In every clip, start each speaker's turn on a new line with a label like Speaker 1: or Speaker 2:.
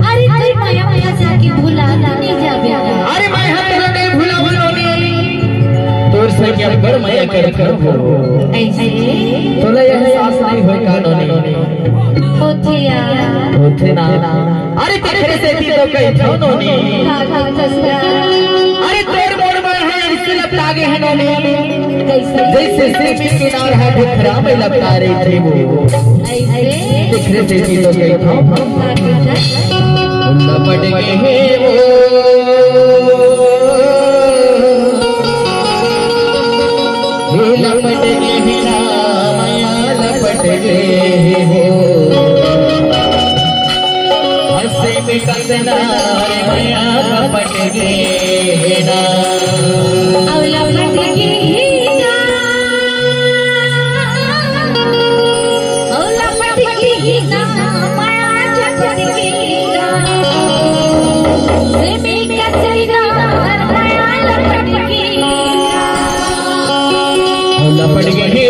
Speaker 1: अरे तू माया माया जाके भुला नहीं जाबे।
Speaker 2: अरे मैं हम नहीं भुला भुलानी तोर से क्या बर माया कर
Speaker 1: ऐसे
Speaker 2: तोला एहसास नहीं होय कानोनी होथे ना। अरे तेरे से ती तो कई थोनोनी अरे तोर मोर में है सिलप लागे है नोनी जैसे सिर्फ किनार है ढुकरा में लपटा रही थी वो दिखरे से ती तो कई थो लपट गए वो लपट गए ना माया लपट गए हो हंसे में कसना माया लपट गए ना
Speaker 1: लपट गए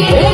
Speaker 2: Yeah.